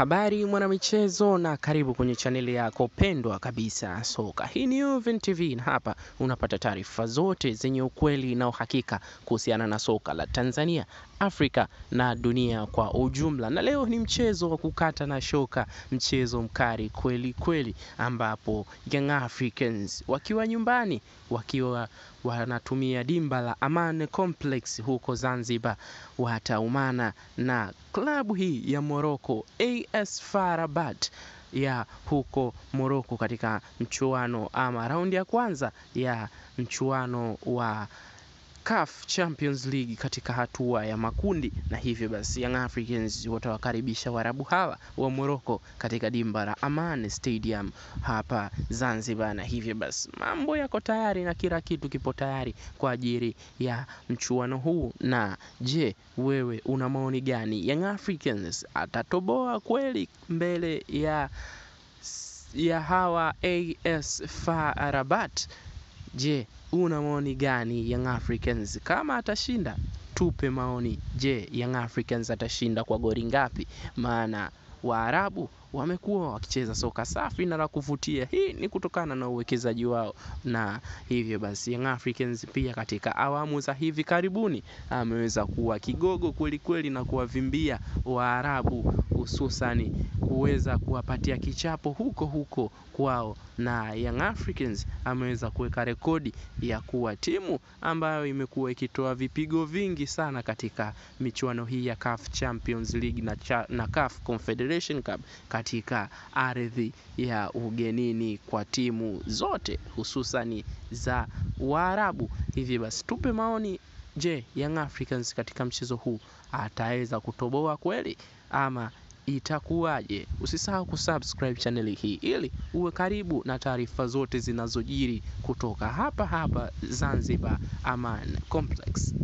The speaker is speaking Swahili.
Habari mwanamichezo na karibu kwenye chaneli yako pendwa kabisa soka. Hii ni Uven TV na hapa unapata taarifa zote zenye ukweli na uhakika kuhusiana na soka la Tanzania, Afrika na dunia kwa ujumla. Na leo ni mchezo wa kukata na shoka, mchezo mkali kweli kweli, ambapo Young Africans wakiwa nyumbani, wakiwa wanatumia dimba la Amaan Complex huko Zanzibar, wataumana na klabu hii ya Morocco AS FAR Rabat ya huko Morocco katika mchuano ama raundi ya kwanza ya mchuano wa CAF Champions League katika hatua ya makundi. Na hivyo basi Young Africans watawakaribisha Waarabu hawa wa Morocco katika dimba la Amaan Stadium hapa Zanzibar. Na hivyo basi mambo yako tayari na kila kitu kipo tayari kwa ajili ya mchuano huu. Na je, wewe una maoni gani? Young Africans atatoboa kweli mbele ya hawa AS FAR Rabat? Je, una maoni gani? Young Africans kama atashinda, tupe maoni. Je, Young Africans atashinda kwa goli ngapi? Maana Waarabu wamekuwa wakicheza soka safi na la kuvutia. Hii ni kutokana na uwekezaji wao. Na hivyo basi Young Africans pia katika awamu za hivi karibuni ameweza kuwa kigogo kweli kweli na kuwavimbia Waarabu, hususani kuweza kuwapatia kichapo huko kwao. Na Young Africans ameweza kuweka rekodi ya kuwa timu ambayo imekuwa ikitoa vipigo vingi sana katika michuano hii ya CAF Champions League na CAF Confederation Cup katika ardhi ya ugenini kwa timu zote hususani za Waarabu. Hivi basi tupe maoni. Je, Young Africans katika mchezo huu ataweza kutoboa kweli ama itakuwaje? Usisahau kusubscribe channel hii ili uwe karibu na taarifa zote zinazojiri kutoka hapa Zanzibar Amaan Complex.